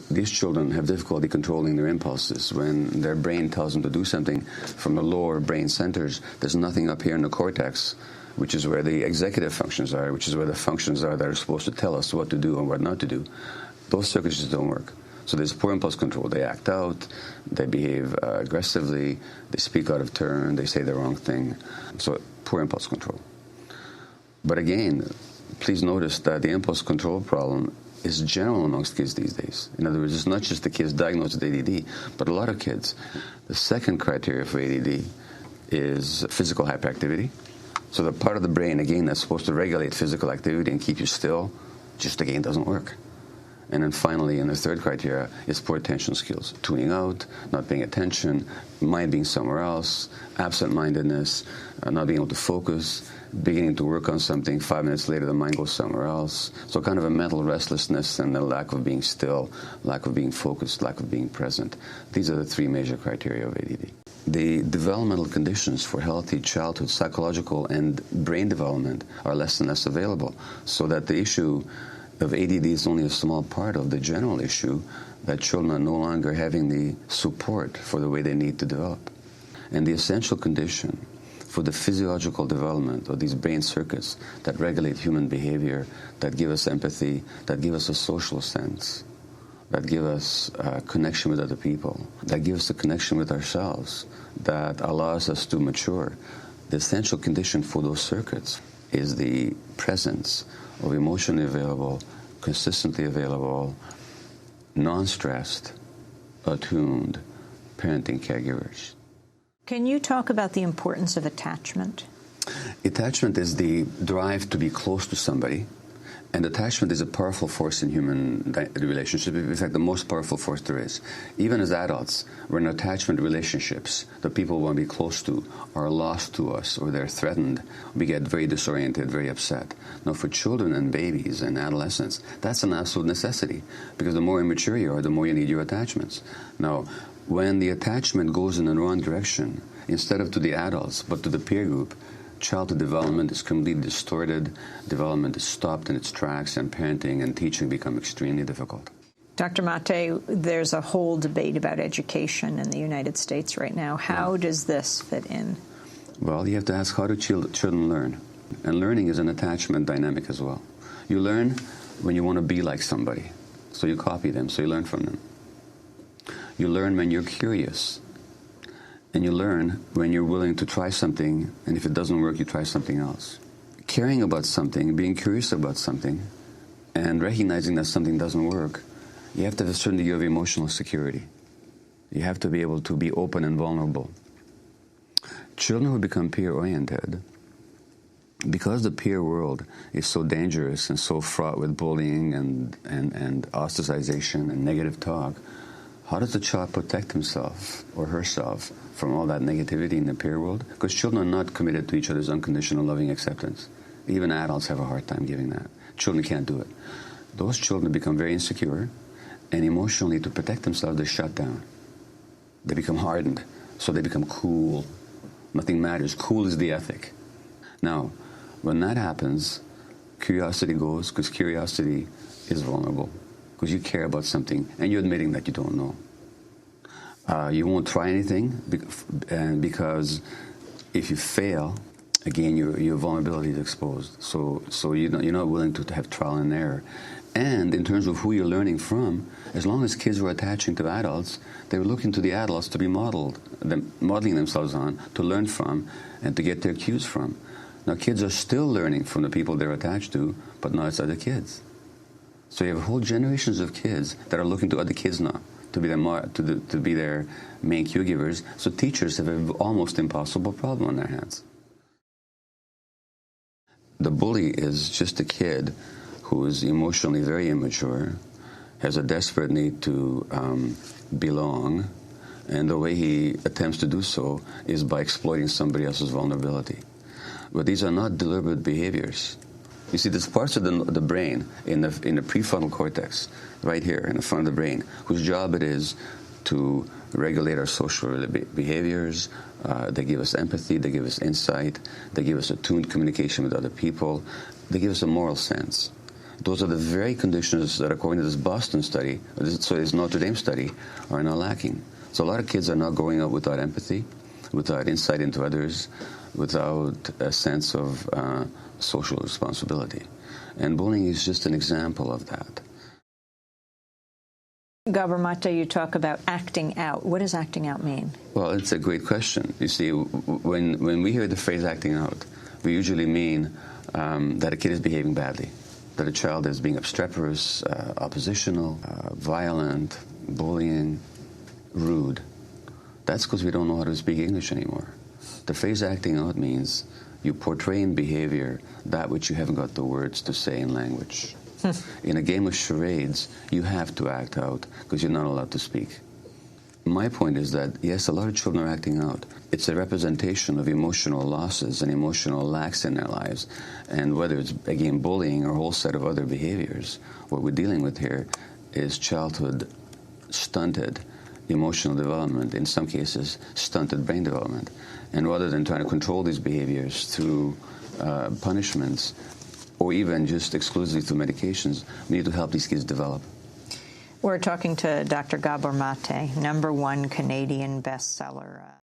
These children have difficulty controlling their impulses. When their brain tells them to do something from the lower brain centers, there's nothing up here in the cortex, which is where the executive functions are, which is where the functions are that are supposed to tell us what to do and what not to do. Those circuits just don't work. So there's poor impulse control. They act out, they behave aggressively, they speak out of turn, they say the wrong thing. So poor impulse control. But again, please notice that the impulse control problem is general amongst kids these days. In other words, it's not just the kids diagnosed with ADD, but a lot of kids. The second criteria for ADD is physical hyperactivity. So the part of the brain, again, that's supposed to regulate physical activity and keep you still, just again doesn't work. And then finally, in the third criteria, is poor attention skills. Tuning out, not paying attention, mind being somewhere else, absent-mindedness, not being able to focus, beginning to work on something, 5 minutes later the mind goes somewhere else. So kind of a mental restlessness and the lack of being still, lack of being focused, lack of being present. These are the three major criteria of ADD. The developmental conditions for healthy childhood psychological and brain development are less and less available, so that the issue of ADD is only a small part of the general issue that children are no longer having the support for the way they need to develop. And the essential condition for the physiological development of these brain circuits that regulate human behavior, that give us empathy, that give us a social sense, that give us a connection with other people, that give us a connection with ourselves, that allows us to mature. The essential condition for those circuits is the presence of emotionally available, consistently available, non-stressed, attuned parenting caregivers. Can you talk about the importance of attachment? Attachment is the drive to be close to somebody, and attachment is a powerful force in human relationship. In fact, the most powerful force there is. Even as adults, we're in attachment relationships. The people we want to be close to are lost to us, or they're threatened. We get very disoriented, very upset. Now, for children and babies and adolescents, that's an absolute necessity, because the more immature you are, the more you need your attachments. Now, when the attachment goes in the wrong direction, instead of to the adults, but to the peer group, childhood development is completely distorted, development is stopped in its tracks, and parenting and teaching become extremely difficult. Dr. Mate, there's a whole debate about education in the United States right now. How does this fit in? Well, you have to ask, how do children learn? And learning is an attachment dynamic as well. You learn when you want to be like somebody, so you copy them, so you learn from them. You learn when you're curious. And you learn when you're willing to try something, and if it doesn't work, you try something else. Caring about something, being curious about something, and recognizing that something doesn't work, you have to have a certain degree of emotional security. You have to be able to be open and vulnerable. Children who become peer-oriented, because the peer world is so dangerous and so fraught with bullying and ostracization and negative talk, how does the child protect himself or herself from all that negativity in the peer world? Because children are not committed to each other's unconditional loving acceptance. Even adults have a hard time giving that. Children can't do it. Those children become very insecure, and emotionally, to protect themselves, they shut down. They become hardened, so they become cool. Nothing matters. Cool is the ethic. Now, when that happens, curiosity goes, because curiosity is vulnerable. Because you care about something, and you're admitting that you don't know. You won't try anything, and because if you fail, again, your vulnerability is exposed. So you're not willing to have trial and error. And in terms of who you're learning from, as long as kids were attaching to adults, they were looking to the adults to be modeling themselves on, to learn from, and to get their cues from. Now, kids are still learning from the people they're attached to, but now it's other kids. So you have whole generations of kids that are looking to other kids now to be their main cue givers. So teachers have an almost impossible problem on their hands. The bully is just a kid who is emotionally very immature, has a desperate need to belong, and the way he attempts to do so is by exploiting somebody else's vulnerability. But these are not deliberate behaviors. You see, there's parts of the brain in the prefrontal cortex, right here in the front of the brain, whose job it is to regulate our social behaviors. They give us empathy, they give us insight, they give us attuned communication with other people, they give us a moral sense. Those are the very conditions that, according to this Boston study, so this Notre Dame study, are now lacking. So a lot of kids are not growing up without empathy, without insight into others, without a sense of social responsibility. And bullying is just an example of that. Gabor Mate, you talk about acting out. What does acting out mean? Well, it's a great question. You see, when we hear the phrase acting out, we usually mean that a kid is behaving badly, that a child is being obstreperous, oppositional, violent, bullying, rude. That's because we don't know how to speak English anymore. The phrase acting out means you portray in behavior that which you haven't got the words to say in language. In a game of charades, you have to act out because you're not allowed to speak. My point is that, yes, a lot of children are acting out. It's a representation of emotional losses and emotional lacks in their lives. And whether it's, again, bullying or a whole set of other behaviors, what we're dealing with here is childhood stunted emotional development, in some cases, stunted brain development. And rather than trying to control these behaviors through punishments, or even just exclusively through medications, we need to help these kids develop. We're talking to Dr. Gabor Mate, #1 Canadian bestseller.